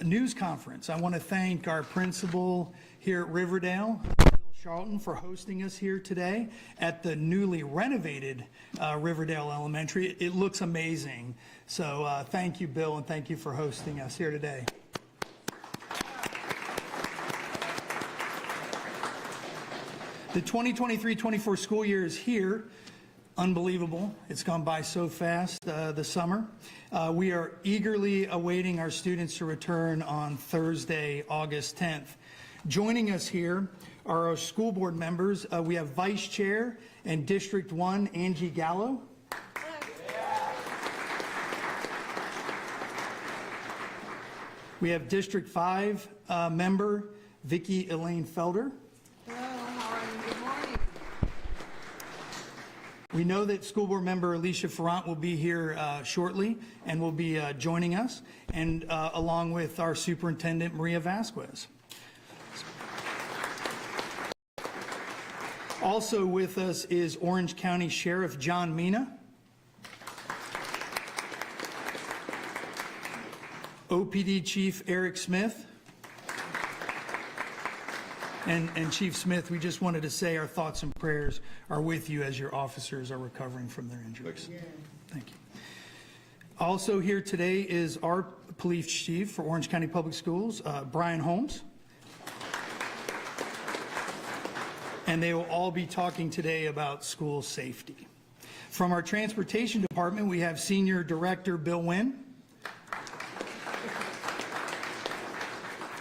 news conference. I want to thank our principal here at Riverdale, Charlton, for hosting us here today at the newly renovated Riverdale Elementary. It looks amazing. So thank you, Bill, and thank you for hosting us here today. The 2023-24 school year is here. Unbelievable. It's gone by so fast the summer. We are eagerly awaiting our students to return on Thursday, August 10th. Joining us here are our school board members. We have Vice Chair and District 1, Angie Gallo. We have District 5 member, Vicki Elaine Felder. Hello, how are you? Good morning. We know that school board member Alicia Ferrant will be here shortly and will be joining us, and along with our superintendent, Maria Vasquez. Also with us is Orange County Sheriff John Mina, OPD Chief Eric Smith, and Chief Smith, we just wanted to say our thoughts and prayers are with you as your officers are recovering from their injuries. Thank you. Also here today is our police chief for Orange County Public Schools, Brian Holmes. And they will all be talking today about school safety. From our transportation department, we have Senior Director Bill Wynn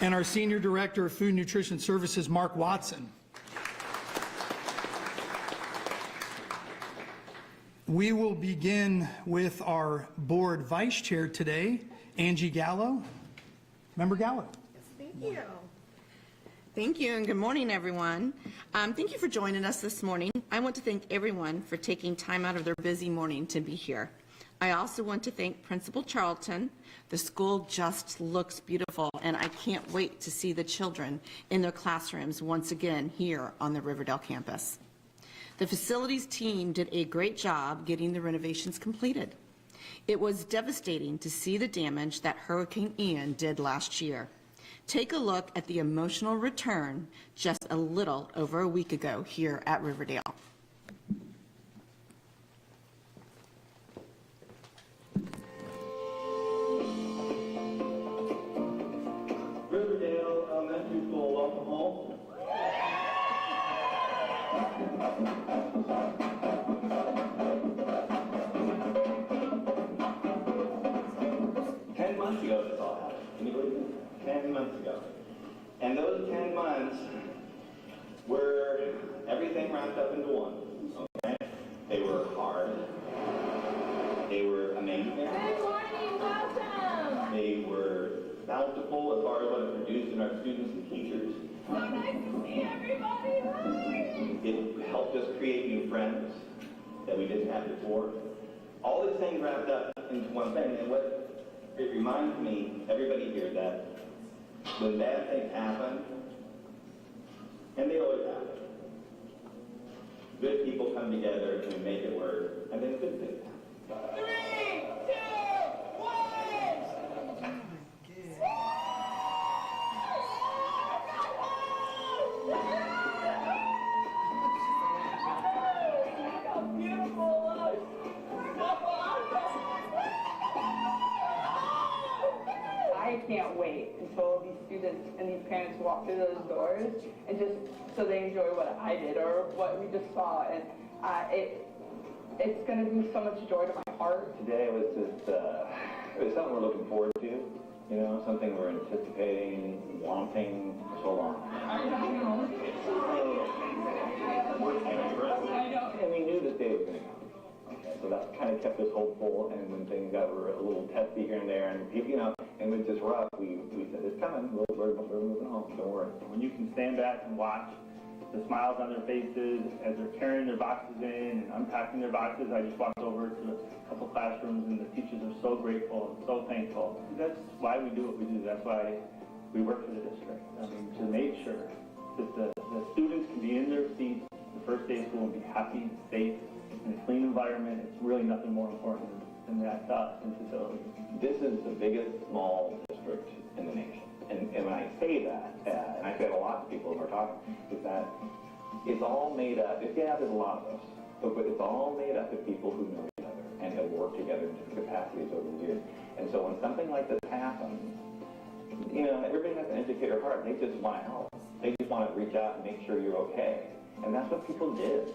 and our Senior Director of Food and Nutrition Services, Mark Watson. We will begin with our board vice chair today, Angie Gallo. Member Gallo. Yes, thank you. Thank you, and good morning, everyone. Thank you for joining us this morning. I want to thank everyone for taking time out of their busy morning to be here. I also want to thank Principal Charlton. The school just looks beautiful, and I can't wait to see the children in their classrooms once again here on the Riverdale campus. The facilities team did a great job getting the renovations completed. It was devastating to see the damage that Hurricane Ian did last year. Take a look at the emotional return just a little over a week ago here at Riverdale. Riverdale Elementary School, welcome home. 10 months ago this all happened. Can you believe it? 10 months ago. And those 10 months were everything wrapped up into one. Okay? They were hard. They were amazing. Good morning, welcome. They were bountiful as far as what it produced in our students and teachers. So nice to see everybody. Hi. It helped us create new friends that we didn't have before. All these things wrapped up into one thing, and what it reminds me, everybody here, that when bad things happen, and they always happen, good people come together and make it work, and then good things happen. 3, 2, 1. How beautiful it looks. I can't wait until these students and these parents walk through those doors and just so they enjoy what I did or what we just saw. And it's going to bring so much joy to my heart. Today was just, it was something we're looking forward to, you know, something we're anticipating, wanting for so long. I know. And we knew this day was going to come. Okay, so that kind of kept us hopeful, and when things got a little testy here and there, and people, you know, and it was just rough, we said, it's coming, we're moving home, don't worry. When you can stand back and watch the smiles on their faces as they're carrying their boxes in and unpacking their boxes. I just walked over to a couple classrooms and the teachers are so grateful and so thankful. That's why we do what we do. That's why we work for the district. I mean, to make sure that the students can be in their seats the first day of school and be happy, safe, in a clean environment. It's really nothing more important than that to us in facilities. This is the biggest small district in the nation. talk is that it's all made up. Yeah, there's a lot of us, but it's all made up of people who know each other and have worked together in different capacities over the years. And so when something like this happens, you know, everybody has an educator heart. They just want to help. They just want to reach out and make sure you're okay. And that's what people did.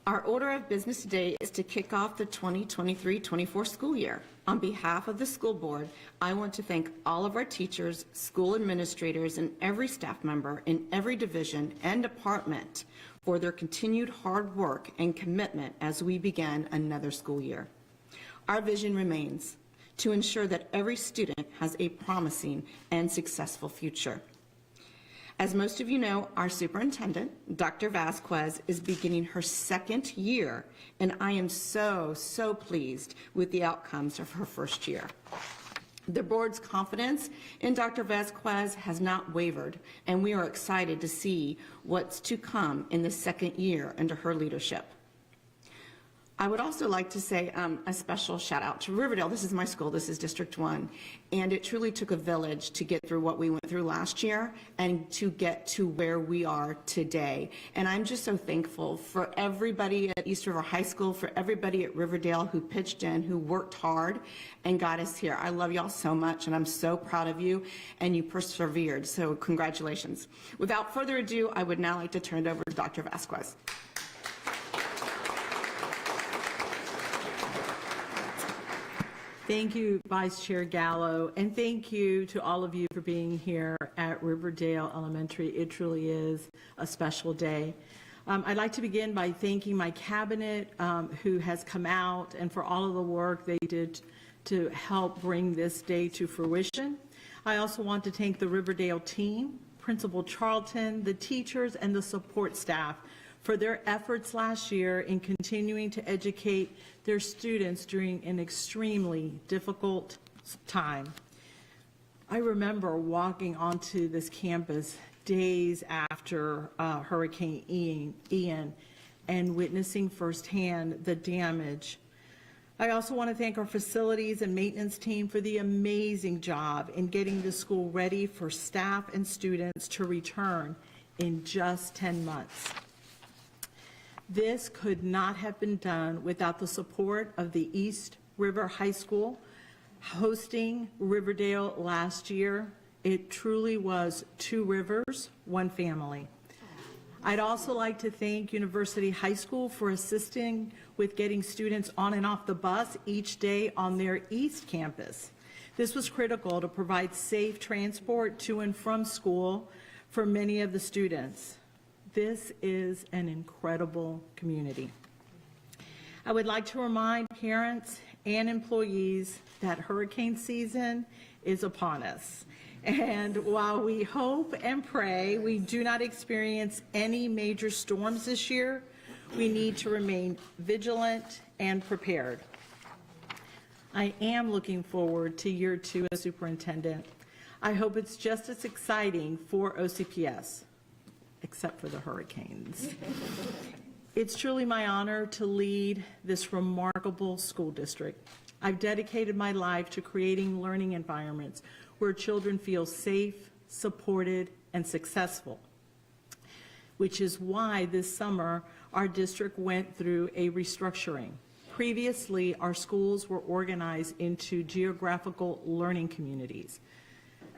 Our order of business today is to kick off the 2023-24 school year. On behalf of the school board, I want to thank all of our teachers, school administrators, and every staff member in every division and department for their continued hard work and commitment as we begin another school year. Our vision remains to ensure that every student has a promising and successful future. As most of you know, our superintendent, Dr. Vasquez, is beginning her second year, and I am so pleased with the outcomes of her first year. The board's confidence in Dr. Vasquez has not wavered, and we are excited to see what's to come in the second year under her leadership. I would also like to say a special shout out to Riverdale. This is my school, this is District 1, and it truly took a village to get through what we went through last year and to get to where we are today. And I'm just so thankful for everybody at East River High School, for everybody at Riverdale who pitched in, who worked hard and got us here. I love y'all so much, and I'm so proud of you, and you persevered, so congratulations. Without further ado, I would now like to turn it over to Dr. Vasquez. Thank you, Vice Chair Gallo, and thank you to all of you for being here at Riverdale Elementary. It truly is a special day. I'd like to begin by thanking my cabinet who has come out and for all of the work they did to help bring this day to fruition. I also want to thank the Riverdale team, Principal Charlton, the teachers, and the support staff for their efforts last year in continuing to educate their students during an extremely difficult time. I remember walking onto this campus days after Hurricane Ian and witnessing firsthand the damage. I also want to thank our facilities and maintenance team for the amazing job in getting the school ready for staff and students to return in just 10 months. This could not have been done without the support of the East River High School hosting Riverdale last year. It truly was two rivers, one family. I'd also like to thank University High School for assisting with getting students on and off the bus each day on their East campus. This was critical to provide safe transport to and from school for many of the students. This is an incredible community. I would like to remind parents and employees that hurricane season is upon us. And while we hope and pray we do not experience any major storms this year, we need to remain vigilant and prepared. I am looking forward to year 2 as superintendent. I hope it's just as exciting for OCPS. Except for the hurricanes. It's truly my honor to lead this remarkable school district. I've dedicated my life to creating learning environments where children feel safe, supported, and successful, which is why this summer our district went through a restructuring. Previously, our schools were organized into geographical learning communities.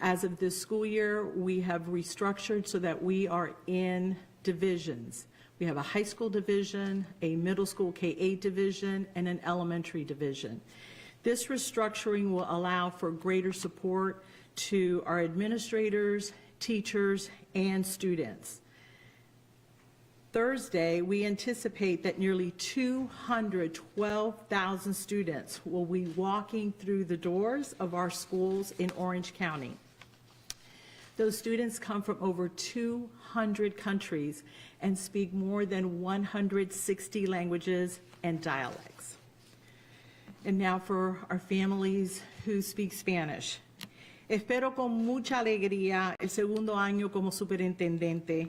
As of this school year, we have restructured so that we are in divisions. We have a high school division, a middle school K-8 division, and an elementary division. This restructuring will allow for greater support to our administrators, teachers, and students. Thursday, we anticipate that nearly 212,000 students will be walking through the doors of our schools in Orange County. Those students come from over 200 countries and speak more than 160 languages and dialects. And now for our families who speak Spanish. Espero con mucha alegría el segundo año como superintendente.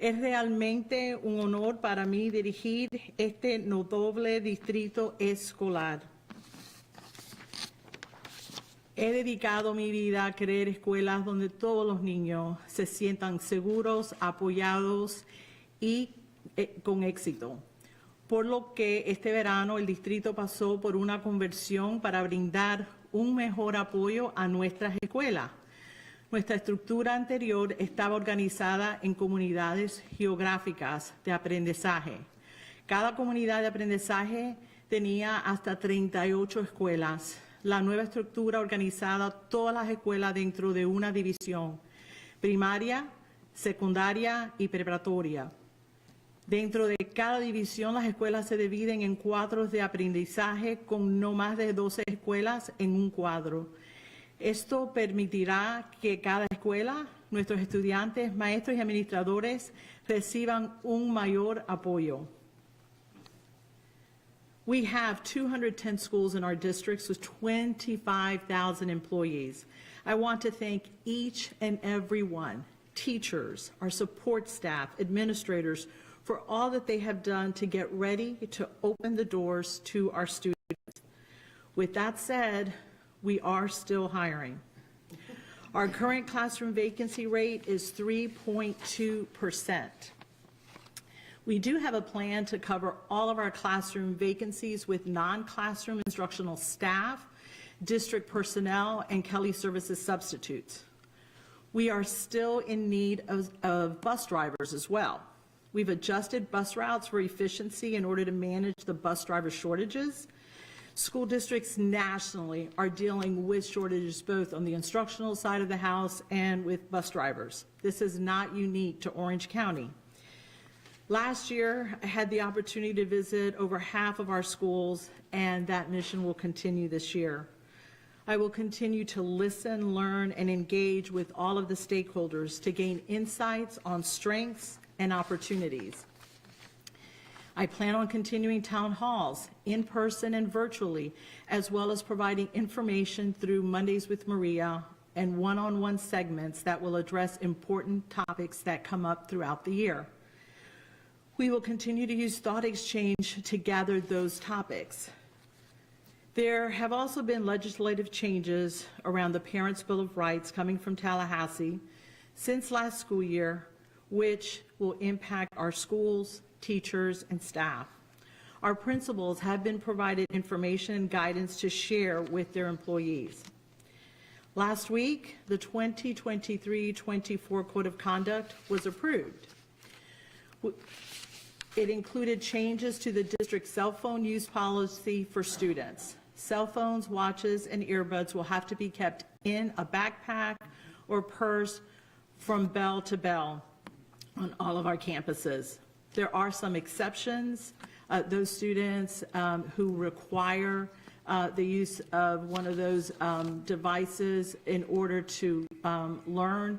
Es realmente un honor para mí dirigir este notable distrito escolar. He dedicado mi vida a crear escuelas donde todos los niños se sientan seguros, apoyados y con éxito. Por lo que este verano el distrito pasó por una conversión para brindar un mejor apoyo a nuestras escuelas. Nuestra estructura anterior estaba organizada en comunidades geográficas de aprendizaje. Cada comunidad de aprendizaje tenía hasta 38 escuelas. La nueva estructura organizada todas las escuelas dentro de una división, primaria, secundaria y preparatoria. Dentro de cada división, las escuelas se dividen en cuadros de aprendizaje con no más de 12 escuelas en un cuadro. Esto permitirá que cada escuela, nuestros estudiantes, maestros y administradores reciban un mayor apoyo. We have 210 schools in our districts with 25,000 employees. I want to thank each and every one, teachers, our support staff, administrators, for all that they have done to get ready to open the doors to our students. With that said, we are still hiring. Our current classroom vacancy rate is 3.2%. We do have a plan to cover all of our classroom vacancies with non-classroom instructional staff, district personnel, and Kelly Services substitutes. We are still in need of bus drivers as well. We've adjusted bus routes for efficiency in order to manage the bus driver shortages. School districts nationally are dealing with shortages both on the instructional side of the house and with bus drivers. This is not unique to Orange County. Last year, I had the opportunity to visit over half of our schools, and that mission will continue this year. I will continue to listen, learn, and engage with all of the stakeholders to gain insights on strengths and opportunities. I plan on continuing town halls in person and virtually, as well as providing information through Mondays with Maria and one-on-one segments that will address important topics that come up throughout the year. We will continue to use thought exchange to gather those topics. There have also been legislative changes around the Parents' Bill of Rights coming from Tallahassee since last school year, which will impact our schools, teachers, and staff. Our principals have been provided information and guidance to share with their employees. Last week, the 2023-24 Code of Conduct was approved. It included changes to the district's cell phone use policy for students. Cell phones, watches, and earbuds will have to be kept in a backpack or purse from bell to bell on all of our campuses. There are some exceptions. Those students who require the use of one of those devices in order to learn.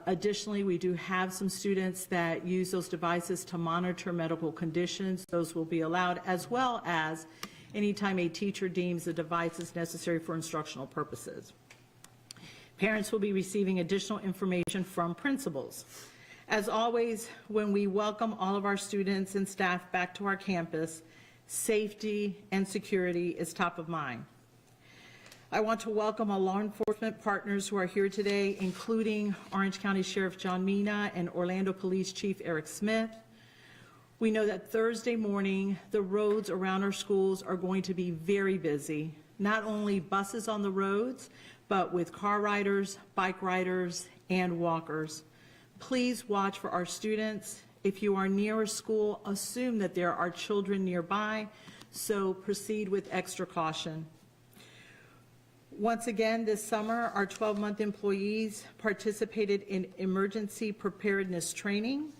Additionally, we do have some students that use those devices to monitor medical conditions. Those will be allowed, as well as anytime a teacher deems the device is necessary for instructional purposes. Parents will be receiving additional information from principals. As always, when we welcome all of our students and staff back to our campus, safety and security is top of mind. I want to welcome our law enforcement partners who are here today, including Orange County Sheriff John Mina and Orlando Police Chief Eric Smith. We know that Thursday morning, the roads around our schools are going to be very busy, not only buses on the roads, but with car riders, bike riders, and walkers. Please watch for our students. If you are near a school, assume that there are children nearby, so proceed with extra caution. Once again, this summer, our 12-month employees participated in emergency preparedness training.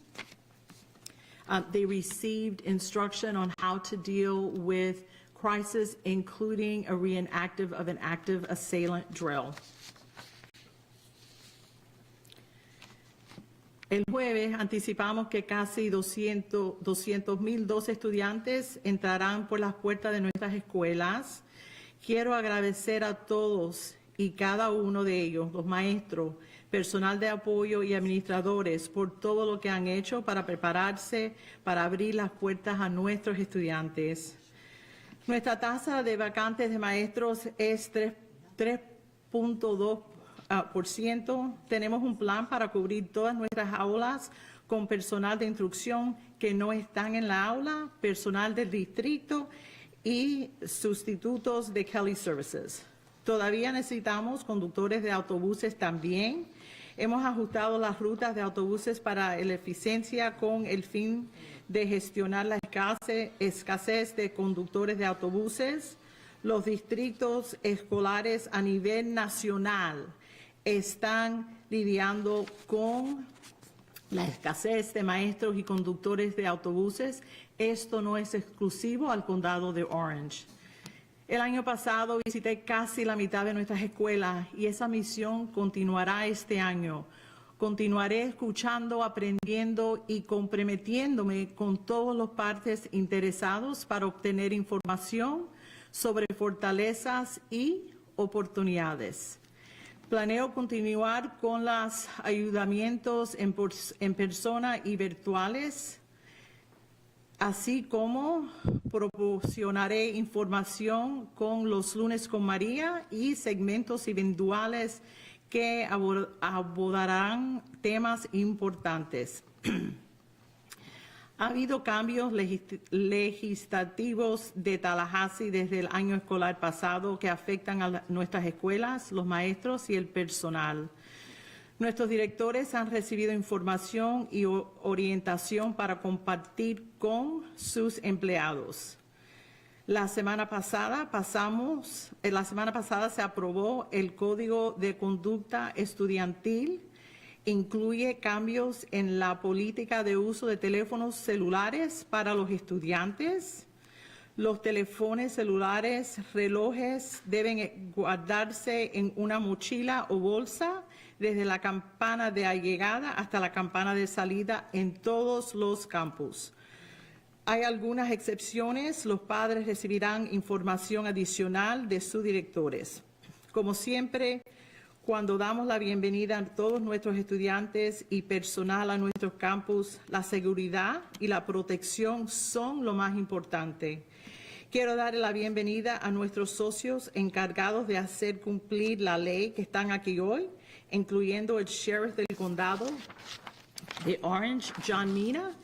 They received instruction on how to deal with crisis, including a reenactment of an active assailant drill. El jueves anticipamos que casi 200,002 estudiantes entrarán por las puertas de nuestras escuelas. Quiero agradecer a todos y cada uno de ellos, los maestros, personal de apoyo y administradores, por todo lo que han hecho para prepararse, para abrir las puertas a nuestros estudiantes. Nuestra tasa de vacantes de maestros es 3.2%. Tenemos un plan para cubrir todas nuestras aulas con personal de instrucción que no están en la aula, personal del distrito y sustitutos de Kelly Services. Todavía necesitamos conductores de autobuses también. Hemos ajustado las rutas de autobuses para la eficiencia con el fin de gestionar la escasez de conductores de autobuses. Los distritos escolares a nivel nacional están lidiando con la escasez de maestros y conductores de autobuses. Esto no es exclusivo al condado de Orange. El año pasado visité casi la mitad de nuestras escuelas y esa misión continuará este año. Continuaré escuchando, aprendiendo y comprometiéndome con todos los partes interesados para obtener información sobre fortalezas y oportunidades. Planeo continuar con los ayudamientos en persona y virtuales, así como proporcionaré información con los lunes con María y segmentos individuales que abordarán temas importantes. Ha habido cambios legislativos de Tallahassee desde el año escolar pasado que afectan a nuestras escuelas, los maestros y el personal. Nuestros directores han recibido información y orientación para compartir con sus empleados. La semana pasada se aprobó el Código de Conducta Estudiantil. Incluye cambios en la política de uso de teléfonos celulares para los estudiantes. Los teléfonos celulares, relojes deben guardarse en una mochila o bolsa desde la campana de llegada hasta la campana de salida en todos los campus. Hay algunas excepciones. Los padres recibirán información adicional de sus directores. Como siempre, cuando damos la bienvenida a todos nuestros estudiantes y personal a nuestros campus, la seguridad y la protección son lo más importante. Quiero darle la bienvenida a nuestros socios encargados de hacer cumplir la ley que están aquí hoy, incluyendo el sheriff del condado de Orange, John Mina,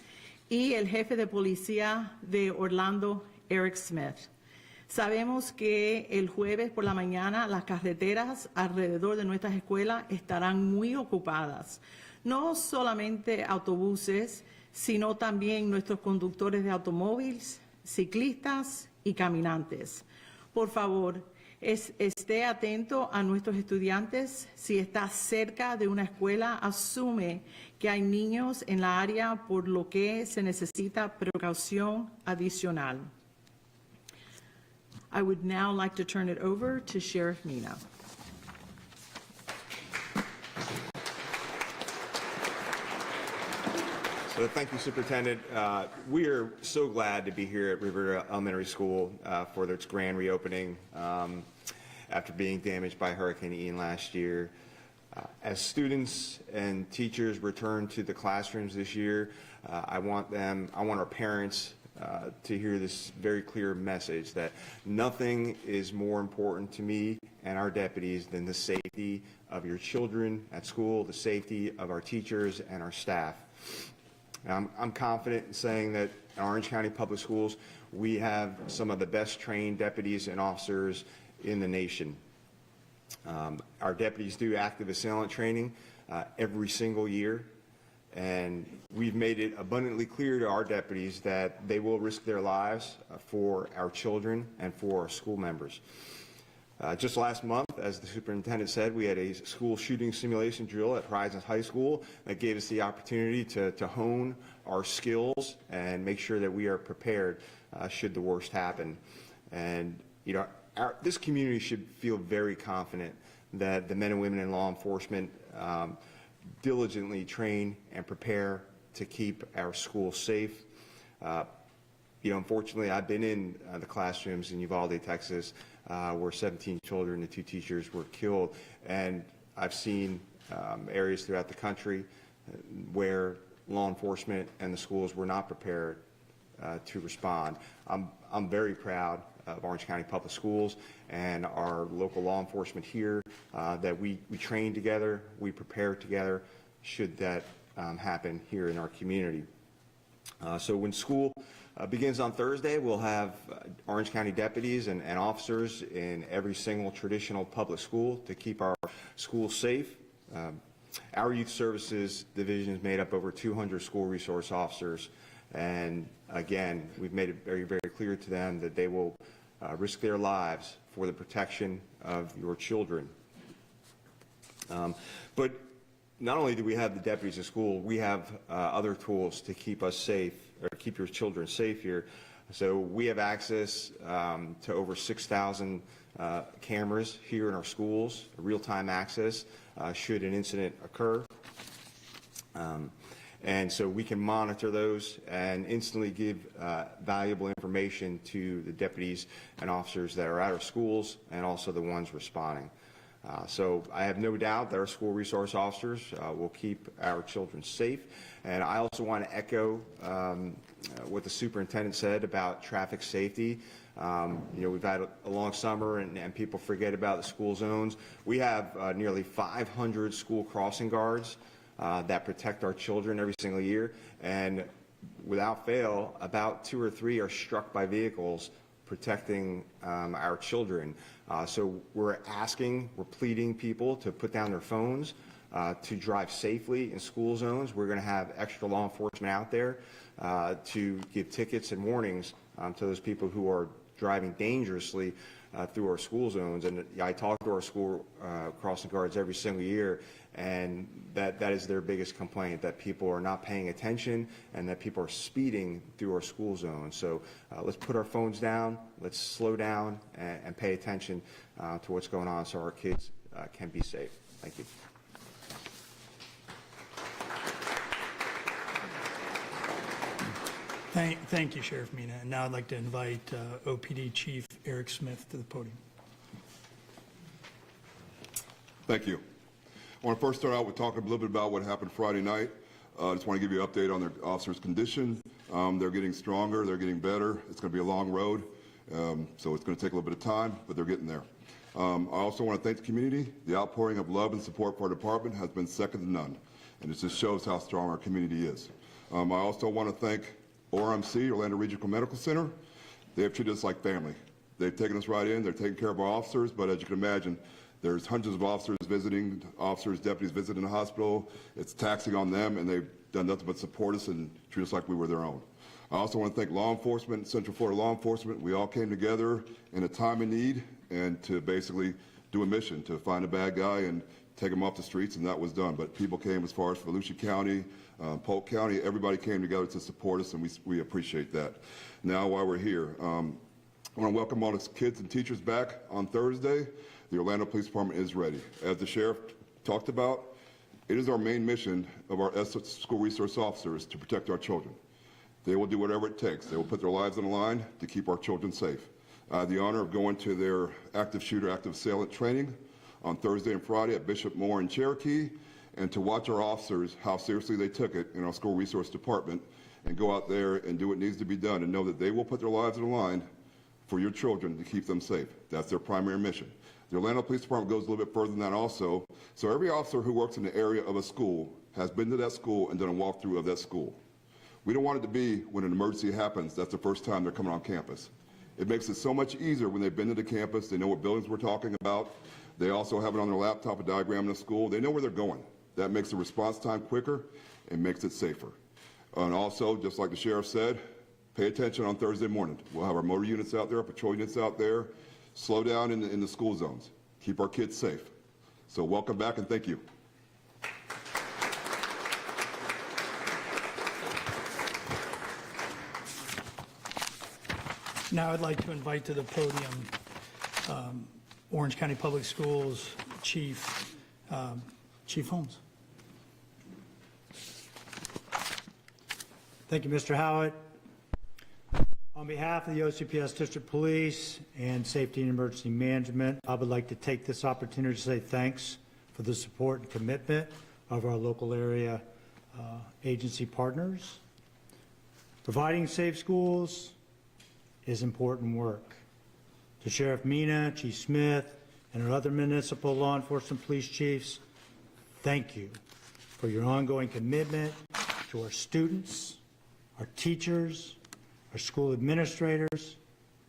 y el jefe de policía de Orlando, Eric Smith. Sabemos que el jueves por la mañana las carreteras alrededor de nuestras escuelas estarán muy ocupadas. No solamente autobuses, sino también nuestros conductores de automóviles, ciclistas y caminantes. Por favor, esté atento a nuestros estudiantes. Si está cerca de una escuela, asume que hay niños en la área, por lo que se necesita precaución adicional. I would now like to turn it over to Sheriff Mina. So thank you, Superintendent. We are so glad to be here at Riverdale Elementary School for its grand reopening after being damaged by Hurricane Ian last year. As students and teachers return to the classrooms this year, I want our parents to hear this very clear message that nothing is more important to me and our deputies than the safety of your children at school, the safety of our teachers and our staff. I'm confident in saying that in Orange County Public Schools, we have some of the best trained deputies and officers in the nation. Our deputies do active assailant training every single year. And we've made it abundantly clear to our deputies that they will risk their lives for our children and for our school members. Just last month, as the superintendent said, we had a school shooting simulation drill at Horizons High School that gave us the opportunity to hone our skills and make sure that we are prepared should the worst happen. And, you know, this community should feel very confident that the men and women in law enforcement diligently train and prepare to keep our schools safe. Unfortunately, I've been in the classrooms in Uvalde, Texas, where 17 children and 2 teachers were killed, and I've seen areas throughout the country where law enforcement and the schools were not prepared to respond. I'm very proud of Orange County Public Schools and our local law enforcement here that we train together, we prepare together should that happen here in our community. So when school begins on Thursday, we'll have Orange County deputies and officers in every single traditional public school to keep our schools safe. Our youth services division is made up over 200 school resource officers, and again, we've made it very, very clear to them that they will risk their lives for the protection of your children. But not only do we have the deputies in school, we have other tools to keep us safe, or keep your children safe here. So we have access to over 6,000 cameras here in our schools, real-time access should an incident occur. And so we can monitor those and instantly give valuable information to the deputies and officers that are at our schools and also the ones responding. So I have no doubt that our school resource officers will keep our children safe. And I also want to echo what the superintendent said about traffic safety. We've had a long summer and people forget about the school zones. We have nearly 500 school crossing guards that protect our children every single year. And without fail, about 2 or 3 are struck by vehicles protecting our children. So we're pleading people to put down their phones, to drive safely in school zones. We're going to have extra law enforcement out there to give tickets and warnings to those people who are driving dangerously through our school zones. And I talk to our school crossing guards every single year, and that is their biggest complaint, that people are not paying attention and that people are speeding through our school zones. So let's put our phones down, let's slow down and pay attention to what's going on so our kids can be safe. Thank you. Thank you, Sheriff Mina. And now I'd like to invite OPD Chief Eric Smith to the podium. Thank you. I want to first start out with talking a little bit about what happened Friday night. I just want to give you an update on their officers' condition. They're getting stronger, they're getting better. It's going to be a long road, so it's going to take a little bit of time, but they're getting there. I also want to thank the community. The outpouring of love and support for our department has been second to none, and it just shows how strong our community is. I also want to thank ORMC, Orlando Regional Medical Center. They have treated us like family. They've taken us right in, they're taking care of our officers, but as you can imagine, there's hundreds of officers visiting, deputies visiting the hospital. It's taxing on them, and they've done nothing but support us and treat us like we were their own. I also want to thank law enforcement, Central Florida law enforcement. We all came together in a time of need and to basically do a mission to find a bad guy and take him off the streets, and that was done. But people came as far as Volusia County, Polk County, everybody came together to support us, and we appreciate that. Now, while we're here, I want to welcome all the kids and teachers back on Thursday. The Orlando Police Department is ready. As the sheriff talked about, it is our main mission of our school resource officers to protect our children. They will do whatever it takes. They will put their lives on the line to keep our children safe. I had the honor of going to their active shooter, active assailant training on Thursday and Friday at Bishop Moore and Cherokee, and to watch our officers, how seriously they took it in our school resource department, and go out there and do what needs to be done and know that they will put their lives on the line for your children to keep them safe. That's their primary mission. The Orlando Police Department goes a little bit further than that also. So every officer who works in the area of a school has been to that school and done a walkthrough of that school. We don't want it to be when an emergency happens, that's the first time they're coming on campus. It makes it so much easier when they've been to the campus, they know what buildings we're talking about. They also have it on their laptop, a diagram in the school. They know where they're going. That makes the response time quicker and makes it safer. And also, just like the sheriff said, pay attention on Thursday morning. We'll have our motor units out there, our patrol units out there. Slow down in the school zones. Keep our kids safe. So welcome back and thank you. Now I'd like to invite to the podium Orange County Public Schools Chief Holmes. Thank you, Mr. Howitt. On behalf of the OCPS District Police and Safety and Emergency Management, I would like to take this opportunity to say thanks for the support and commitment of our local area agency partners. Providing safe schools is important work. To Sheriff Mina, Chief Smith, and our other municipal law enforcement police chiefs, thank you for your ongoing commitment to our students, our teachers, our school administrators,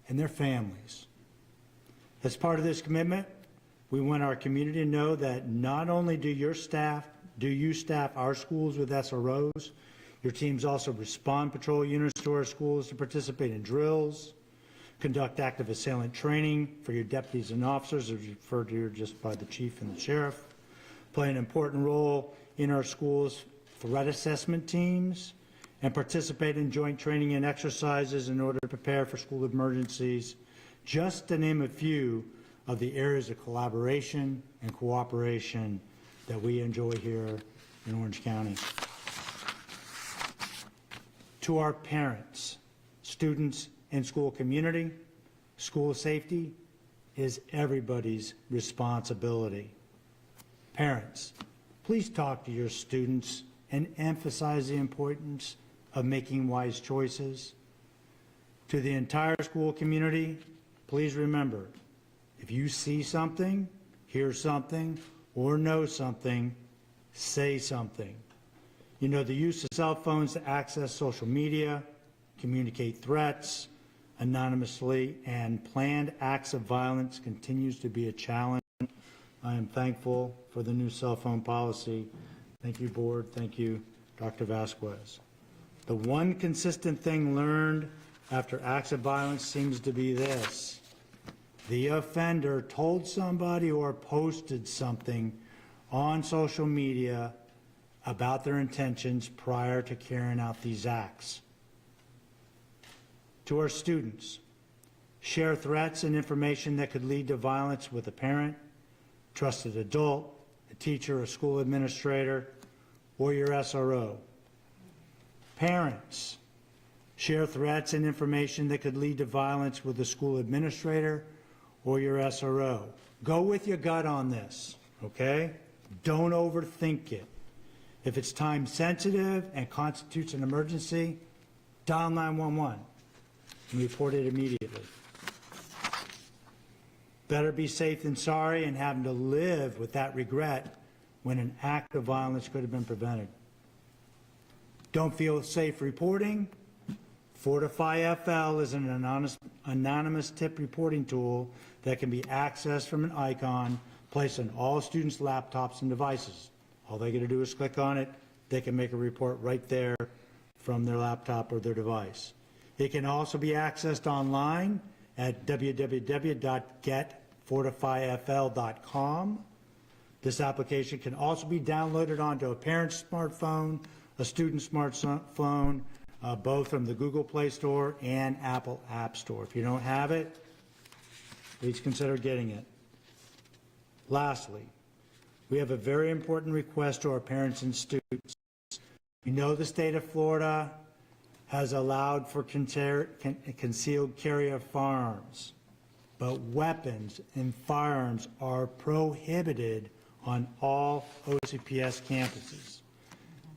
and their families. As part of this commitment, we want our community to know that not only do you staff our schools with SROs, your teams also respond patrol units to our schools to participate in drills, conduct active assailant training for your deputies and officers, as referred to here just by the chief and the sheriff, play an important role in our schools' threat assessment teams, and participate in joint training and exercises in order to prepare for school emergencies, just to name a few of the areas of collaboration and cooperation that we enjoy here in Orange County. To our parents, students, and school community, school safety is everybody's responsibility. Parents, please talk to your students and emphasize the importance of making wise choices. To the entire school community, please remember, if you see something, hear something, or know something, say something. You know, the use of cell phones to access social media, communicate threats anonymously, and planned acts of violence continues to be a challenge. I am thankful for the new cell phone policy. Thank you, Board. Thank you, Dr. Vasquez. The one consistent thing learned after acts of violence seems to be this: the offender told somebody or posted something on social media about their intentions prior to carrying out these acts. To our students, share threats and information that could lead to violence with a parent, trusted adult, a teacher, a school administrator, or your SRO. Parents, share threats and information that could lead to violence with a school administrator or your SRO. Go with your gut on this, okay? Don't overthink it. If it's time sensitive and constitutes an emergency, dial 911 and report it immediately. Better be safe than sorry and having to live with that regret when an act of violence could have been prevented. Don't feel safe reporting? Fortify FL is an anonymous tip reporting tool that can be accessed from an icon placed on all students' laptops and devices. All they got to do is click on it. They can make a report right there from their laptop or their device. It can also be accessed online at www.getfortifyfl.com. This application can also be downloaded onto a parent's smartphone, a student's smartphone, both from the Google Play Store and Apple App Store. If you don't have it, please consider getting it. Lastly, we have a very important request to our parents and students. You know the state of Florida has allowed for concealed carry of firearms, but weapons and firearms are prohibited on all OCPS campuses.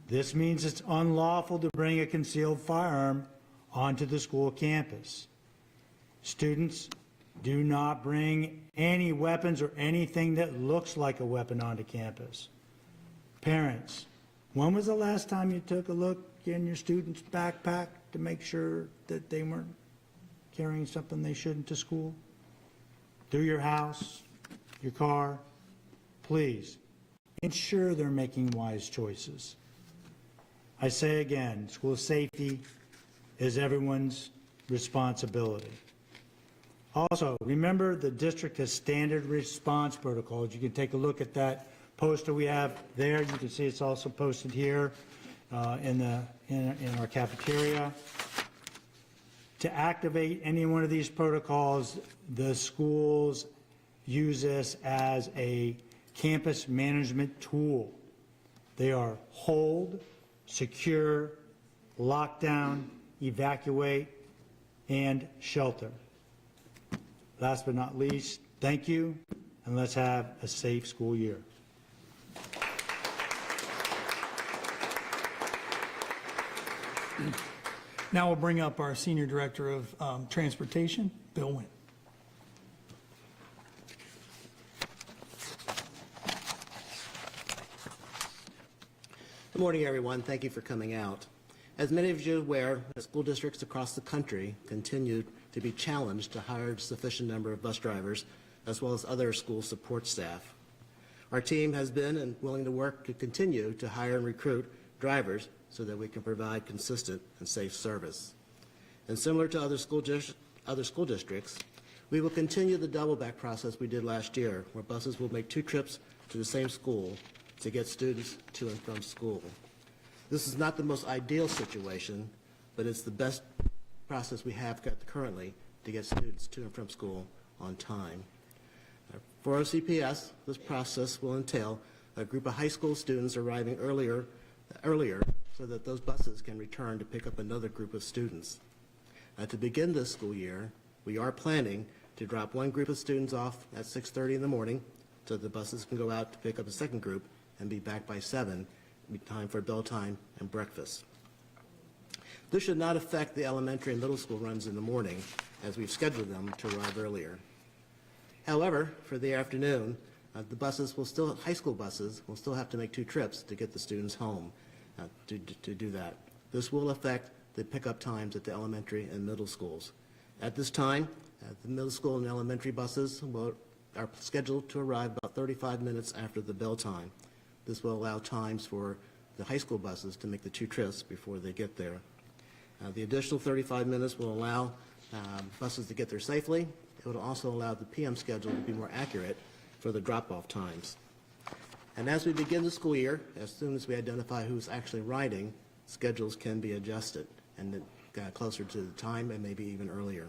This means it's unlawful to bring a concealed firearm onto the school campus. Students, do not bring any weapons or anything that looks like a weapon onto campus. Parents, when was the last time you took a look in your student's backpack to make sure that they weren't carrying something they shouldn't to school? Through your house, your car, please ensure they're making wise choices. I say again, school safety is everyone's responsibility. Also, remember the district has standard response protocols. You can take a look at that poster we have there. You can see it's also posted here in our cafeteria. To activate any one of these protocols, the schools use this as a campus management tool. They are hold, secure, lock down, evacuate, and shelter. Last but not least, thank you, and let's have a safe school year. Now we'll bring up our Senior Director of Transportation, Bill Wynn. Good morning, everyone. Thank you for coming out. As many of you are aware, school districts across the country continue to be challenged to hire a sufficient number of bus drivers, as well as other school support staff. Our team has been and willing to work to continue to hire and recruit drivers so that we can provide consistent and safe service. And similar to other school districts, we will continue the double back process we did last year, where buses will make 2 trips to the same school to get students to and from school. This is not the most ideal situation, but it's the best process we have currently to get students to and from school on time. For OCPS, this process will entail a group of high school students arriving earlier so that those buses can return to pick up another group of students. To begin this school year, we are planning to drop one group of students off at 6:30 in the morning so the buses can go out to pick up a second group and be back by 7, time for bell time and breakfast. This should not affect the elementary and middle school runs in the morning, as we've scheduled them to arrive earlier. However, for the afternoon, high school buses will still have to make 2 trips to get the students home to do that. This will affect the pickup times at the elementary and middle schools. At this time, the middle school and elementary buses are scheduled to arrive about 35 minutes after the bell time. This will allow times for the high school buses to make the 2 trips before they get there. The additional 35 minutes will allow buses to get there safely. It will also allow the PM schedule to be more accurate for the drop-off times. And as we begin the school year, as soon as we identify who's actually riding, schedules can be adjusted and closer to the time and maybe even earlier.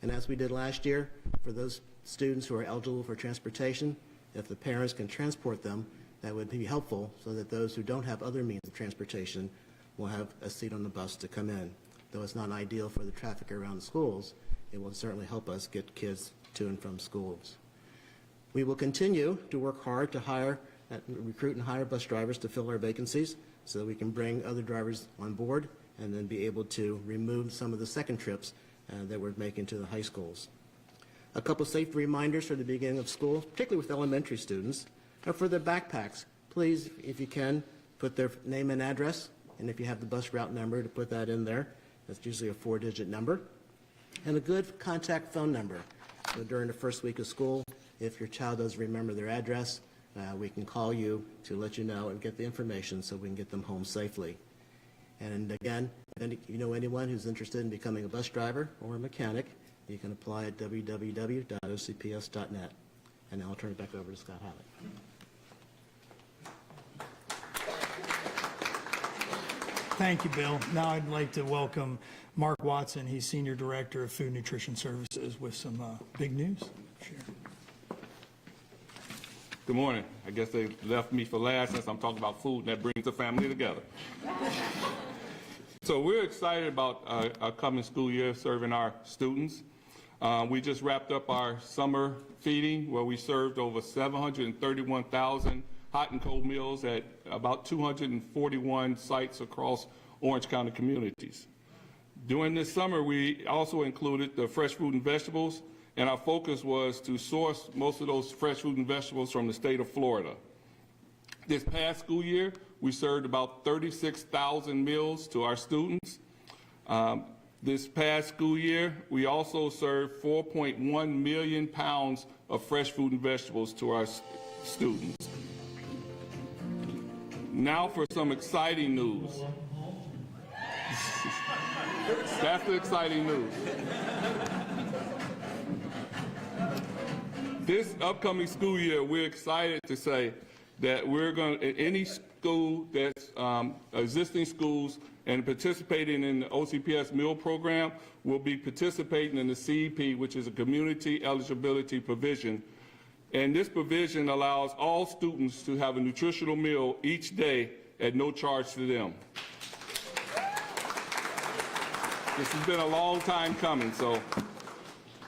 And as we did last year, for those students who are eligible for transportation, if the parents can transport them, that would be helpful so that those who don't have other means of transportation will have a seat on the bus to come in. Though it's not ideal for the traffic around schools, it will certainly help us get kids to and from schools. We will continue to work hard to recruit and hire bus drivers to fill our vacancies so that we can bring other drivers on board and then be able to remove some of the second trips that we're making to the high schools. A couple safety reminders for the beginning of school, particularly with elementary students. For their backpacks, please, if you can, put their name and address, and if you have the bus route number, to put that in there. That's usually a 4-digit number. And a good contact phone number. So during the first week of school, if your child doesn't remember their address, we can call you to let you know and get the information so we can get them home safely. And again, if you know anyone who's interested in becoming a bus driver or a mechanic, you can apply at www.ocps.net. And now I'll turn it back over to Scott Hallett. Thank you, Bill. Now I'd like to welcome Mark Watson. He's Senior Director of Food Nutrition Services with some big news. Share. Good morning. I guess they left me for last since I'm talking about food, and that brings the family together. So we're excited about our coming school year serving our students. We just wrapped up our summer feeding where we served over 731,000 hot and cold meals at about 241 sites across Orange County communities. During this summer, we also included the fresh fruit and vegetables, and our focus was to source most of those fresh fruit and vegetables from the state of Florida. This past school year, we served about 36,000 meals to our students. This past school year, we also served 4.1 million pounds of fresh fruit and vegetables to our students. Now for some exciting news. That's the exciting news. This upcoming school year, we're excited to say that we're going to, any school that's existing schools and participating in the OCPS meal program will be participating in the CEP, which is a community eligibility provision. And this provision allows all students to have a nutritional meal each day at no charge to them. This has been a long time coming, so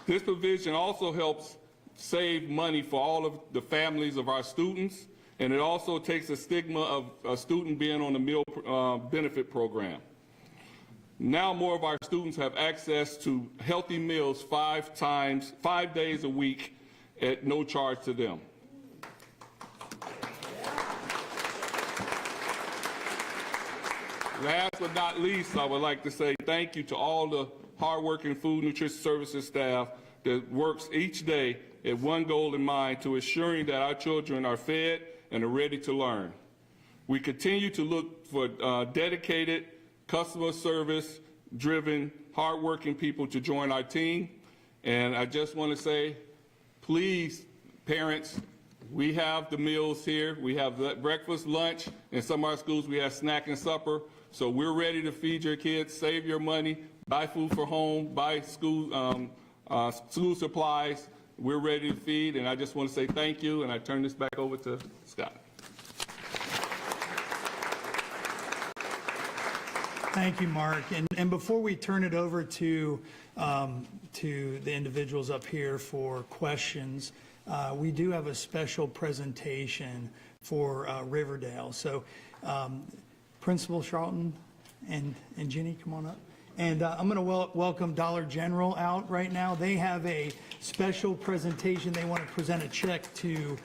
this provision also helps save money for all of the families of our students, and it also takes the stigma of a student being on the meal benefit program. Now more of our students have access to healthy meals 5 days a week at no charge to them. Last but not least, I would like to say thank you to all the hardworking food nutrition services staff that works each day at one goal in mind, to ensuring that our children are fed and are ready to learn. We continue to look for dedicated, customer service driven, hardworking people to join our team. And I just want to say, please, parents, we have the meals here. We have breakfast, lunch, in some of our schools we have snack and supper. So we're ready to feed your kids, save your money, buy food for home, buy school supplies. We're ready to feed, and I just want to say thank you, and I turn this back over to Scott. Thank you, Mark. And before we turn it over to the individuals up here for questions, we do have a special presentation for Riverdale. So Principal Charlton and Ginny, come on up. And I'm going to welcome Dollar General out right now. They have a special presentation. They want to present a check to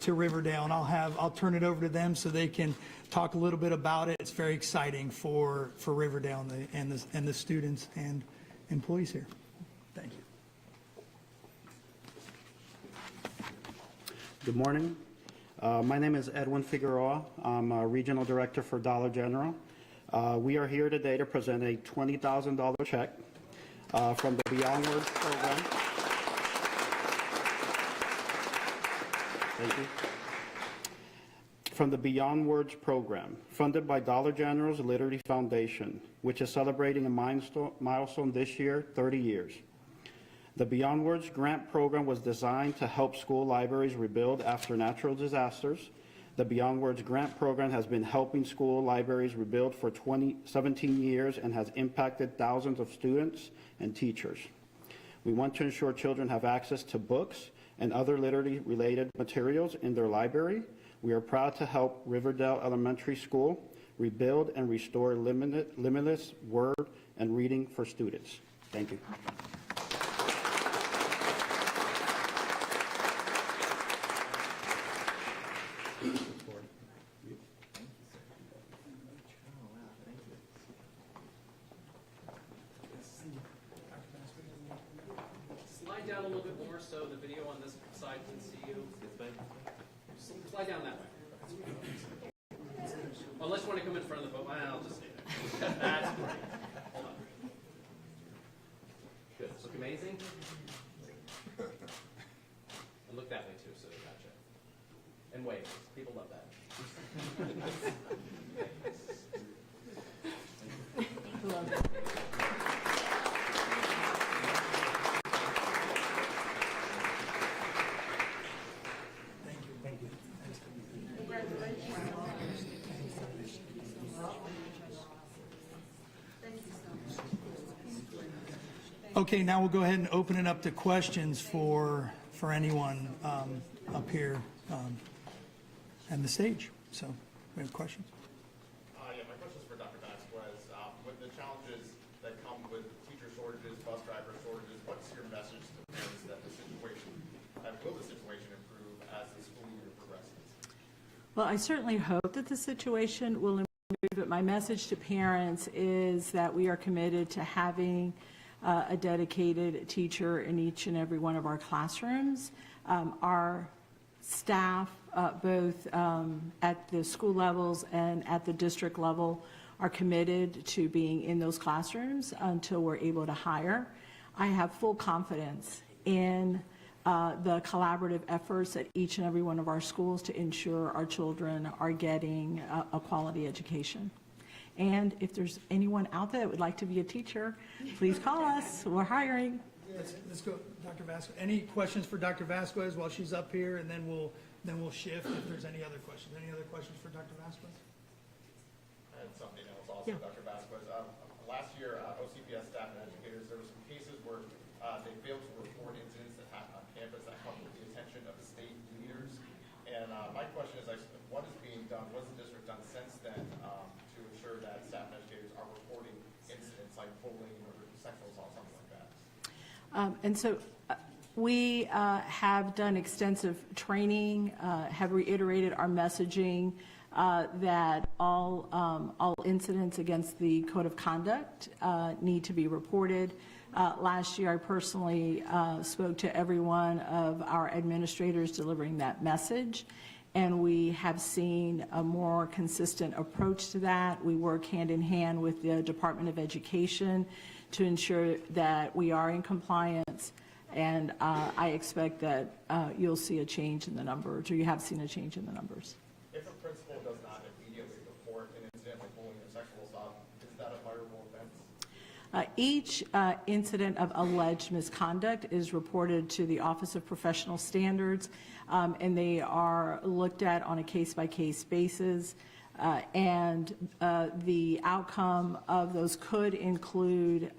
Riverdale, and I'll turn it over to them so they can talk a little bit about it. It's very exciting for Riverdale and the students and employees here. Thank you. Good morning. My name is Edwin Figueroa. I'm a Regional Director for Dollar General. We are here today to present a $20,000 check from the Beyond Words program. Thank you. From the Beyond Words program, funded by Dollar General's Literary Foundation, which is celebrating a milestone this year, 30 years. The Beyond Words grant program was designed to help school libraries rebuild after natural disasters. The Beyond Words grant program has been helping school libraries rebuild for 17 years and has impacted thousands of students and teachers. We want to ensure children have access to books and other literary-related materials in their library. We are proud to help Riverdale Elementary School rebuild and restore limitless word and reading for students. Thank you. Slide down a little bit more so the video on this side can see you. Slide down that way. Unless you want to come in front of the boat, I'll just stay there. That's great. Hold on. Good. Look amazing. And look that way too, so they gotcha. And wave. People love that. Love it. Okay, now we'll go ahead and open it up to questions for anyone up here on the stage. So we have questions. Yeah, my question is for Dr. Vasquez. With the challenges that come with teacher shortages, bus driver shortages, what's your message to parents that the situation, will the situation improve as the school year progresses? Well, I certainly hope that the situation will improve, but my message to parents is that we are committed to having a dedicated teacher in each and every one of our classrooms. Our staff, both at the school levels and at the district level, are committed to being in those classrooms until we're able to hire. I have full confidence in the collaborative efforts at each and every one of our schools to ensure our children are getting a quality education. And if there's anyone out there that would like to be a teacher, please call us. We're hiring. Let's go, Dr. Vasquez. Any questions for Dr. Vasquez while she's up here, and then we'll shift if there's any other questions. Any other questions for Dr. Vasquez? I had something else also, yeah. Dr. Vasquez. Last year, OC My question is, what is being done, what has the district done since then to ensure that staff and educators are reporting incidents like bullying or sexual assault, something like that? And so we have done extensive training, have reiterated our messaging that all incidents against the code of conduct need to be reported. Last year, I personally spoke to every one of our administrators delivering that message, and we have seen a more consistent approach to that. We work hand in hand with the Department of Education to ensure that we are in compliance, and I expect that you'll see a change in the numbers, or you have seen a change in the numbers. If a principal does not immediately report an incident like bullying or sexual assault, is that a fireable offense? Each incident of alleged misconduct is reported to the Office of Professional Standards, and they are looked at on a case-by-case basis. And the outcome of those could include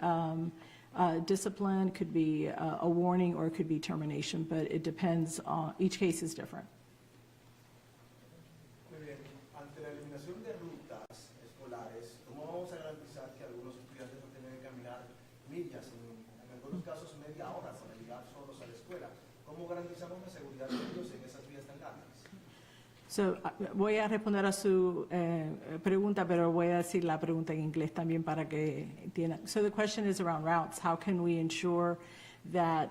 discipline, could be a warning, or it could be termination, but it depends on, each case is different. Muy bien. Ante la eliminación de rutas escolares, ¿cómo vamos a garantizar que algunos estudiantes no tengan que caminar millas, en algunos casos media hora, para llegar solos a la escuela? ¿Cómo garantizamos la seguridad de ellos en esas vías tan largas? So, voy a responder a su pregunta, pero voy a decir la pregunta en inglés también para que entiendan. So the question is around routes. How can we ensure that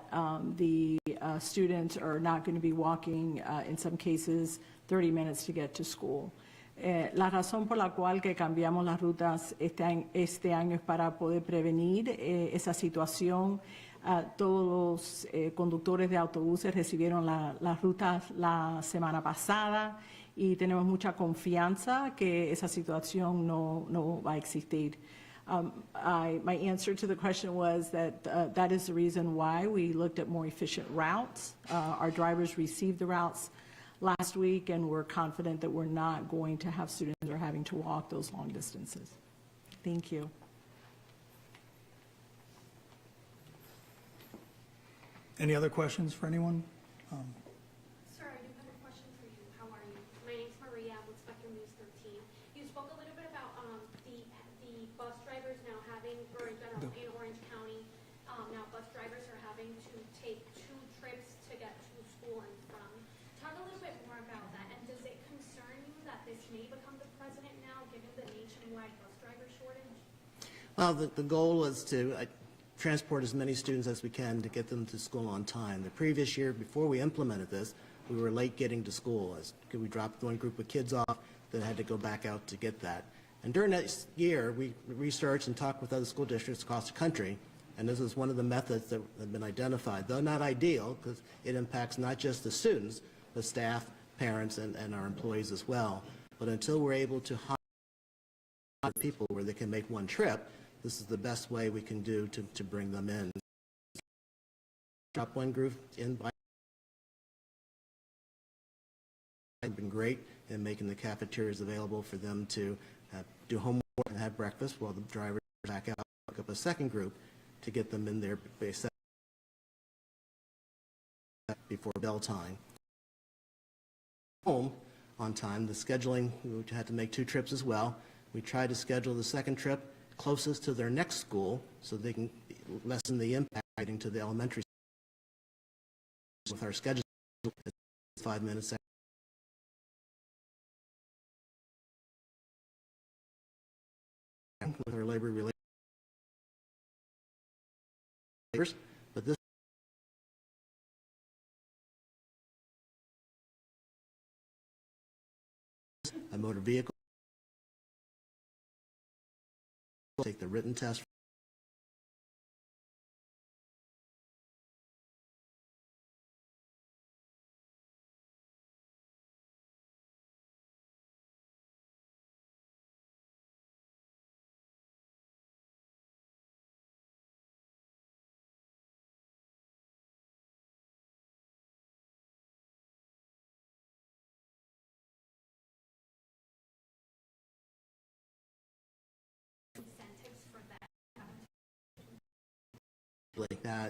the students are not going to be walking, in some cases, 30 minutes to get to school? La razón por la cual que cambiamos las rutas este año es para poder prevenir esa situación. Todos los conductores de autobuses recibieron las rutas la semana pasada y tenemos mucha confianza que esa situación no va a existir. My answer to the question was that that is the reason why we looked at more efficient routes. Our drivers received the routes last week, and we're confident that we're not going to have students that are having to walk those long distances. Thank you. Any other questions for anyone? Sir, I do have a question for you. How are you? My name's Maria. I'm with Spectrum News 13. You spoke a little bit about the bus drivers now having, or in general, in Orange County, now bus drivers are having to take 2 trips to get to school and from. Talk a little bit more about that, and does it concern you that this may become the precedent now, given the nationwide bus driver shortage? Well, the goal was to transport as many students as we can to get them to school on time. The previous year, before we implemented this, we were late getting to school. We dropped one group of kids off, then had to go back out to get that. And during that year, we researched and talked with other school districts across the country, and this is one of the methods that have been identified, though not ideal, because it impacts not just the students, but staff, parents, and our employees as well. But until we're able to hire people where they can make one trip, this is the best way we can do to bring them in. Drop one group in by have been great in making the cafeterias available for them to do homework and have breakfast while the drivers back out, pick up a second group to get them in there before bell time. Home on time, the scheduling, we had to make 2 trips as well. We tried to schedule the second trip closest to their next school so they can lessen the impact getting to the elementary school. With our schedule, 5 minutes with our labor relations, but this a motor vehicle, take the written test.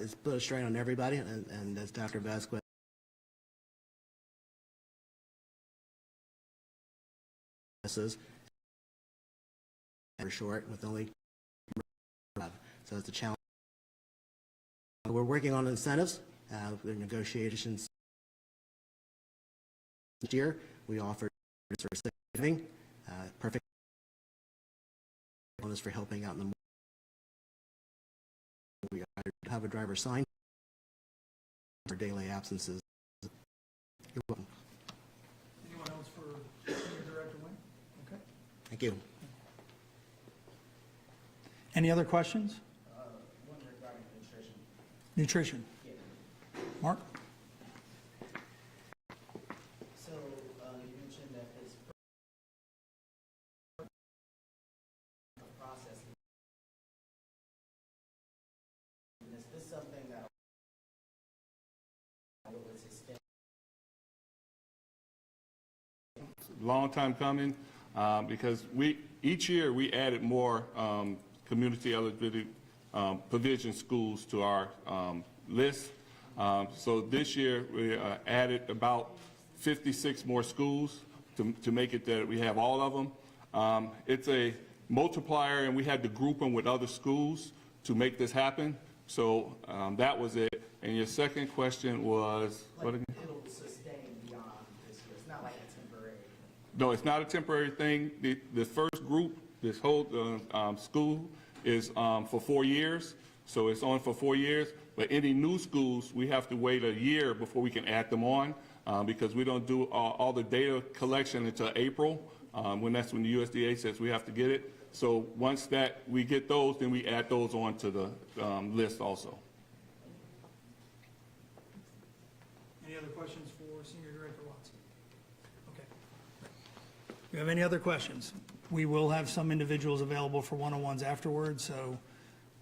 It's put a strain on everybody, and as Dr. Vasquez We're short with only, so it's a challenge. We're working on incentives. The negotiations this year, we offered for saving, perfect bonus for helping out in the. We have a driver sign for daily absences. You're welcome. Anyone else for Senior Director Wynn? Okay. Thank you. Any other questions? One regarding nutrition. Nutrition. Yeah. Mark? So you mentioned that it's a process. Is this something that would sustain? Long time coming, because each year we added more community eligibility provision schools to our list. So this year we added about 56 more schools to make it that we have all of them. It's a multiplier, and we had to group them with other schools to make this happen. So that was it. And your second question was, what again? It'll sustain beyond this year. It's not like a temporary. No, it's not a temporary thing. The first group, this whole school is for 4 years. So it's on for 4 years. But any new schools, we have to wait a year before we can add them on because we don't do all the data collection until April, that's when the USDA says we have to get it. So once that we get those, then we add those on to the list also. Any other questions for Senior Director Watson? Okay. Do you have any other questions? We will have some individuals available for one-on-ones afterwards, so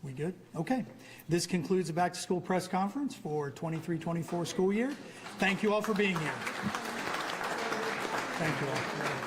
we good? Okay. This concludes the back-to-school press conference for 23-24 school year. Thank you all for being here. Thank you all.